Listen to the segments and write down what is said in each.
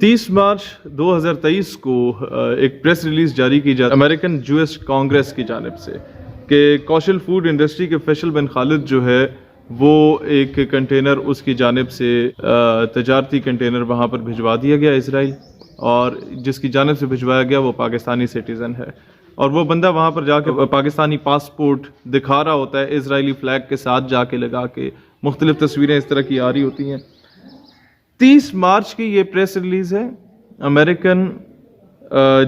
30 मार्च 2023 को एक press release जारी की जाती अमेरिकन जूश कांग्रेस की जानिब से कि कौशल फूड इंडस्ट्री के फैसल बिन खालिद जो है वो एक कंटेनर उसकी जानिब से तजारती कंटेनर वहाँ पर भिजवा दिया गया इसराइल, और जिसकी जानिब से भिजवाया गया वो पाकिस्तानी सिटीज़न है, और वो बंदा वहाँ पर जाके पाकिस्तानी पासपोर्ट दिखा रहा होता है इजरायली फ्लैग के साथ जाके लगा के। मुख्तलिफ तस्वीरें इस तरह की आ रही होती हैं। 30 मार्च की ये प्रेस रिलीज है अमेरिकन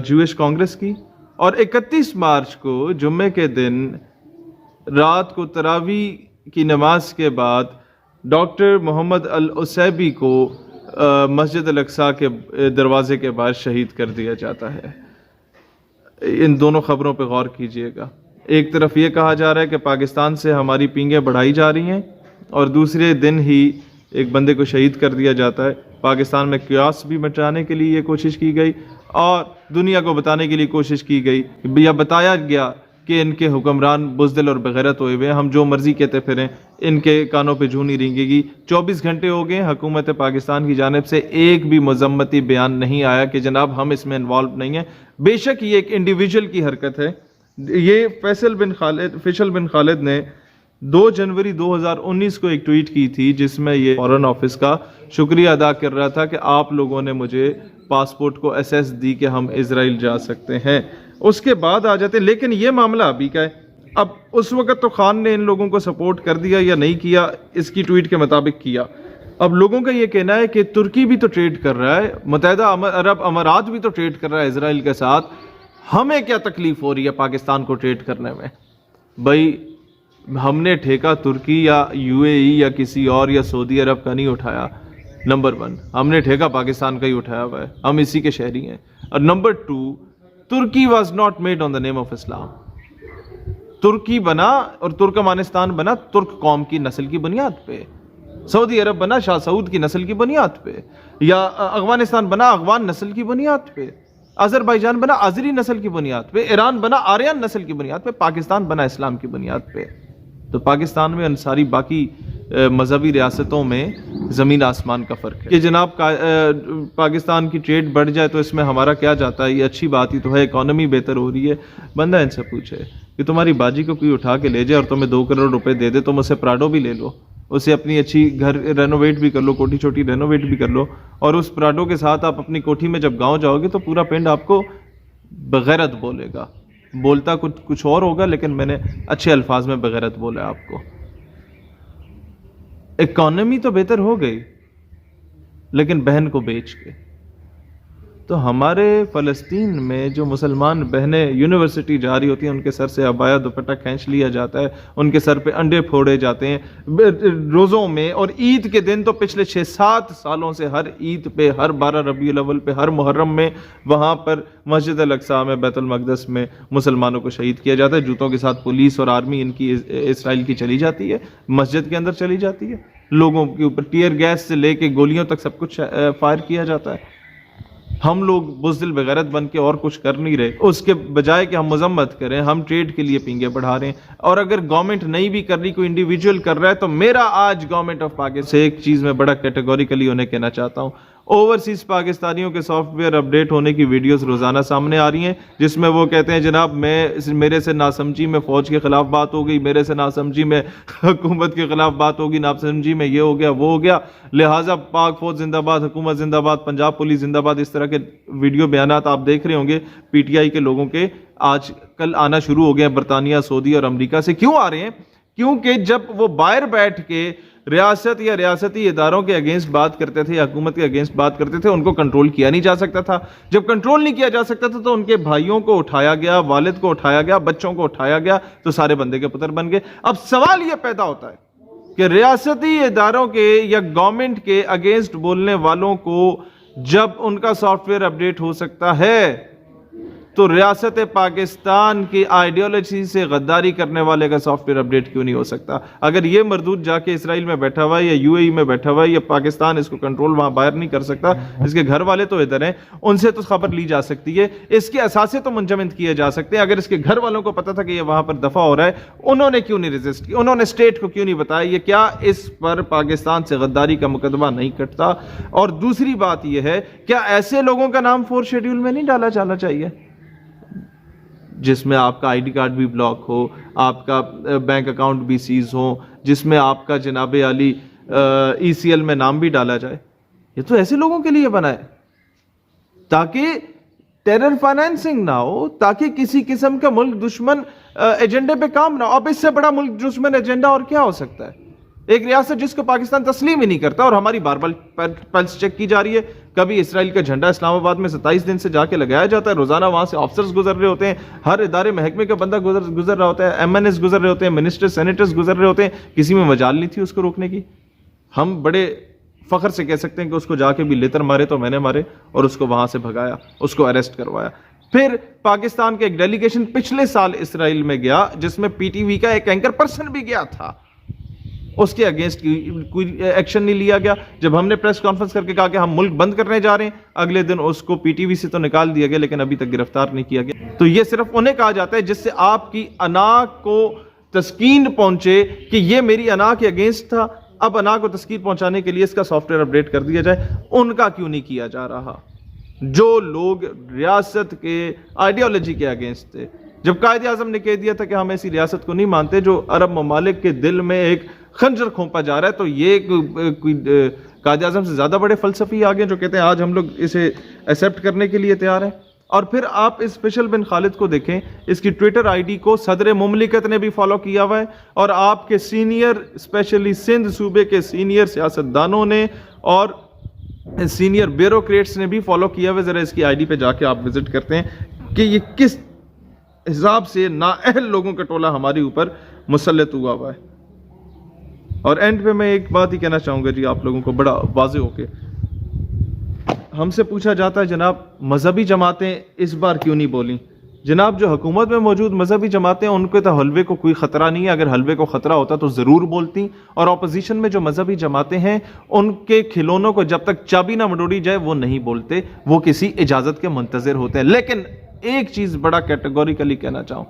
जूश कांग्रेस की, और 31 मार्च को जुम्मे के दिन रात को तरावी की नमाज के बाद डॉक्टर मोहम्मद अल उसैबी को मस्जिद अल अक्सा के दरवाजे के बाहर शहीद कर दिया जाता है। इन दोनों खबरों पर गौर कीजिएगा। एक तरफ ये कहा जा रहा है कि पाकिस्तान से हमारी पींगें बढ़ाई जा रही हैं, और दूसरे दिन ही एक बंदे को शहीद कर दिया जाता है। पाकिस्तान में क्यास भी मचाने के लिए ये कोशिश की गई, और दुनिया को बताने के लिए कोशिश की गई या बताया गया कि इनके हुक्मरान बुज़दिल और बेगैरत हुए हुए, हम जो मर्जी कहते फिरें, इनके कानों पे जूं नहीं रेंगेगी। 24 घंटे हो गए हुकूमत पाकिस्तान की जानिब से एक भी मजम्मती बयान नहीं आया कि जनाब हम इसमें इन्वॉल्व नहीं हैं। बेशक ये एक इंडिविजुअल की हरकत है। ये फैसल बिन खालिद ने 2 जनवरी 2019 को एक ट्वीट की थी जिसमें ये फॉरेन ऑफिस का शुक्रिया अदा कर रहा था कि आप लोगों ने मुझे पासपोर्ट को एसेस दी कि हम इजराइल जा सकते हैं। उसके बाद आ जाते हैं, लेकिन ये मामला अभी का है। अब उस वक्त तो खान ने इन लोगों को सपोर्ट कर दिया या नहीं किया, इसकी ट्वीट के मुताबिक किया। अब लोगों का ये कहना है कि तुर्की भी तो ट्रेड कर रहा है, मुत्तहिदा अरब अमारात भी तो ट्रेड कर रहा है इजराइल के साथ, हमें क्या तकलीफ हो रही है पाकिस्तान को ट्रेड करने में? भाई हमने ठेका तुर्की या यूएई या किसी और या सऊदी अरब का नहीं उठाया। नंबर 1, हमने ठेका पाकिस्तान का ही उठाया हुआ है, हम इसी के शहरी हैं। और number 2, Turkey was not made on the name of Islam. तुर्की बना और तुर्कमानिस्तान बना तुर्क कौम की नस्ल की बुनियाद पे, सऊदी अरब बना शाह सऊद की नस्ल की बुनियाद पे, या अफगानिस्तान बना अफगान नस्ल की बुनियाद पे, अजरबैजान बना आजरी नस्ल की बुनियाद पे, ईरान बना आर्यन नस्ल की बुनियाद पे, पाकिस्तान बना इस्लाम की बुनियाद पे। तो पाकिस्तान में और सारी बाकी मजहबी रियासतों में ज़मीन आसमान का फ़र्क है कि जनाब पाकिस्तान की ट्रेड बढ़ जाए तो इसमें हमारा क्या जाता है? ये अच्छी बात ही तो है, इकॉनमी बेहतर हो रही है। बंदा इनसे पूछे कि तुम्हारी बाजी को कोई उठा के ले जाए और तुम्हें 2 करोड़ रुपए दे दे, तुम उसे प्राडो भी ले लो, उसे अपनी अच्छी घर रेनोवेट भी कर लो, कोठी छोटी रेनोवेट भी कर लो, और उस प्राडो के साथ आप अपनी कोठी में जब गाँव जाओगे तो पूरा पिंड आपको बगैरत बोलेगा। बोलता कुछ और होगा, लेकिन मैंने अच्छे अल्फाज में बगैरत बोला आपको। इकॉनमी तो बेहतर हो गई, लेकिन बहन को बेच के। तो हमारे फ़लस्तीन में जो मुसलमान बहनें यूनिवर्सिटी जा रही होती हैं, उनके सर से अबाया दुपट्टा खींच लिया जाता है, उनके सर पे अंडे फोड़े जाते हैं रोज़ों में, और ईद के दिन तो पिछले 6-7 सालों से हर ईद पे, हर 12 रबीउल अव्वल पे, हर मुहर्रम में वहाँ पर मस्जिद अल अक्सा में, बैतुल मक़दस में मुसलमानों को शहीद किया जाता है। जूतों के साथ पुलिस और आर्मी इनकी इसराइल की चली जाती है, मस्जिद के अंदर चली जाती है, लोगों के ऊपर टीयर गैस से लेके गोलियों तक सब कुछ फायर किया जाता है। हम लोग बुज़दिल बेगैरत बन के और कुछ कर नहीं रहे, उसके बजाय कि हम मजम्मत करें, हम ट्रेड के लिए पींगे बढ़ा रहे हैं। और अगर गवर्नमेंट नहीं भी कर रही, कोई इंडिविजुअल कर रहा है, तो मेरा आज गवर्नमेंट ऑफ पाकिस्तान से एक चीज़ में बड़ा कैटेगोरिकली उन्हें कहना चाहता हूँ। ओवरसीज़ पाकिस्तानियों के सॉफ्टवेयर अपडेट होने की वीडियोस रोज़ाना सामने आ रही हैं, जिसमें वो कहते हैं जनाब मेरे से नासमझी में फ़ौज के ख़िलाफ़ बात हो गई, मेरे से नासमझी में हुकूमत के ख़िलाफ़ बात होगी, नासमझी में ये हो गया वो हो गया, लिहाजा पाक फ़ौज जिंदाबाद, हुकूमत जिंदाबाद, पंजाब पुलिस जिंदाबाद। इस तरह के वीडियो बयानात आप देख रहे होंगे PTI के लोगों के आज कल आना शुरू हो गए हैं, बरतानिया, सऊदी और अमरीका से। क्यों आ रहे हैं? क्योंकि जब वो बाहर बैठ के रियासत या रियासती इदारों के अगेंस्ट बात करते थे या हुकूमत के अगेंस्ट बात करते थे, उनको कंट्रोल किया नहीं जा सकता था। जब कंट्रोल नहीं किया जा सकता था तो उनके भाइयों को उठाया गया, वालिद को उठाया गया, बच्चों को उठाया गया, तो सारे बंदे के पुत्र बन गए। अब सवाल यह पैदा होता है कि रियासती इदारों के या गवर्नमेंट के अगेंस्ट बोलने वालों को जब उनका सॉफ्टवेयर अपडेट हो सकता है تو ریاست پاکستان کی آئیڈیالوجی سے غداری کرنے والے کا سافٹ ویئر اپڈیٹ کیوں نہیں ہو سکتا؟ اگر یہ مردود جا کے اسرائیل میں بیٹھا ہوا ہے یا یو اے ای میں بیٹھا ہوا ہے یا پاکستان اس کو کنٹرول وہاں باہر نہیں کر سکتا، اس کے گھر والے تو ادھر ہیں، ان سے تو خبر لی جا سکتی ہے، اس کے اثاثے تو منجمد کیے جا سکتے ہیں۔ اگر اس کے گھر والوں کو پتا تھا کہ یہ وہاں پر دفع ہو رہا ہے، انہوں نے کیوں نہیں ریزسٹ کیا؟ انہوں نے اسٹیٹ کو کیوں نہیں بتایا؟ یہ کیا اس پر پاکستان سے غداری کا مقدمہ نہیں کٹتا؟ اور دوسری بات یہ ہے، کیا ایسے لوگوں کا نام 4 شیڈیول میں نہیں ڈالا جانا چاہیے جس میں آپ کا آئی ڈی کارڈ بھی بلاک ہو، آپ کا بینک اکاؤنٹ بھی سیز ہو، جس میں آپ کا جناب عالی ای سی ایل میں نام بھی ڈالا جائے؟ یہ تو ایسے لوگوں کے لیے بنا ہے تاکہ ٹیرر فائنینسنگ نہ ہو، تاکہ کسی قسم کا ملک دشمن ایجنڈے پہ کام نہ ہو۔ اب اس سے بڑا ملک دشمن ایجنڈا اور کیا ہو سکتا ہے؟ ایک ریاست جس کو پاکستان تسلیم ہی نہیں کرتا، اور ہماری بار بار پلس چیک کی جا رہی ہے۔ کبھی اسرائیل کا جھنڈا اسلام آباد میں 27 دن سے جا کے لگایا جاتا ہے، روزانہ وہاں سے آفسرز گزر رہے ہوتے ہیں، ہر ادارے محکمے کا بندہ گزر رہا ہوتا ہے، ایم این ایس گزر رہے ہوتے ہیں، منسٹر سینیٹرز گزر رہے ہوتے ہیں، کسی میں مجال نہیں تھی اس کو روکنے کی۔ ہم بڑے فخر سے کہہ سکتے ہیں کہ اس کو جا کے بھی لیتر مارے تو میں نے مارے، اور اس کو وہاں سے بھگایا، اس کو اریسٹ کروایا۔ پھر پاکستان کا ایک ڈیلیگیشن پچھلے سال اسرائیل میں گیا، جس میں پی ٹی وی کا ایک اینکر پرسن بھی گیا تھا، اس کے اگینسٹ کوئی ایکشن نہیں لیا گیا۔ جب ہم نے پریس کانفرنس کر کے کہا کہ ہم ملک بند کرنے جا رہے ہیں، اگلے دن اس کو پی ٹی وی سے تو نکال دیا گیا، لیکن ابھی تک گرفتار نہیں کیا گیا۔ تو یہ صرف انہیں کہا جاتا ہے جس سے آپ کی انا کو تسکین پہنچے کہ یہ میری انا کے اگینسٹ تھا، اب انا کو تسکین پہنچانے کے لیے اس کا سافٹ ویئر اپڈیٹ کر دیا جائے۔ ان کا کیوں نہیں کیا جا رہا؟ جو لوگ ریاست کے آئیڈیالوجی کے اگینسٹ تھے، جب قائد اعظم نے کہہ دیا تھا کہ ہم ایسی ریاست کو نہیں مانتے جو عرب ممالک کے دل میں ایک خنجر کھونپا جا رہا ہے، تو یہ کوئی قائد اعظم سے زیادہ بڑے فلسفی آگے جو کہتے ہیں آج ہم لوگ اسے ایکسیپٹ کرنے کے لیے تیار ہیں۔ اور پھر آپ اس فیصل بن خالد کو دیکھیں، اس کی ٹویٹر آئی ڈی کو صدر مملکت نے بھی فالو کیا ہوا ہے، اور آپ کے سینئر اسپیشلی سندھ صوبے کے سینئر سیاستدانوں نے اور سینئر بیوروکریٹس نے بھی فالو کیا ہوا ہے۔ ذرا اس کی آئی ڈی پہ جا کے آپ وزٹ کرتے ہیں کہ یہ کس حساب سے نااہل لوگوں کا ٹولہ ہمارے اوپر مسلط ہوا ہے۔ اور اینڈ پہ میں ایک بات ہی کہنا چاہوں گا جی آپ لوگوں کو بڑا واضح ہو کے، ہم سے پوچھا جاتا ہے جناب مذہبی جماعتیں اس بار کیوں نہیں بولیں؟ جناب جو حکومت میں موجود مذہبی جماعتیں ان کے تو حلوے کو کوئی خطرہ نہیں ہے، اگر حلوے کو خطرہ ہوتا تو ضرور بولتی، اور اپوزیشن میں جو مذہبی جماعتیں ہیں ان کے کھلونوں کو جب تک چابی نہ مڈوڑی جائے وہ نہیں بولتے، وہ کسی اجازت کے منتظر ہوتے ہیں۔ لیکن ایک چیز بڑا کیٹیگوریکلی کہنا چاہوں،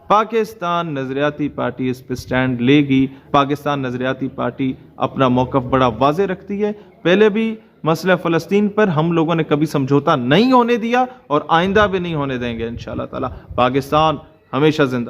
پاکستان نظریاتی پارٹی اس پہ سٹینڈ لے گی۔ پاکستان نظریاتی پارٹی اپنا موقف بڑا واضح رکھتی ہے، پہلے بھی مسئلہ فلسطین پر ہم لوگوں نے کبھی سمجھوتا نہیں ہونے دیا، اور آئندہ بھی نہیں ہونے دیں گے انشاءاللہ تعالی۔ پاکستان ہمیشہ زندہ۔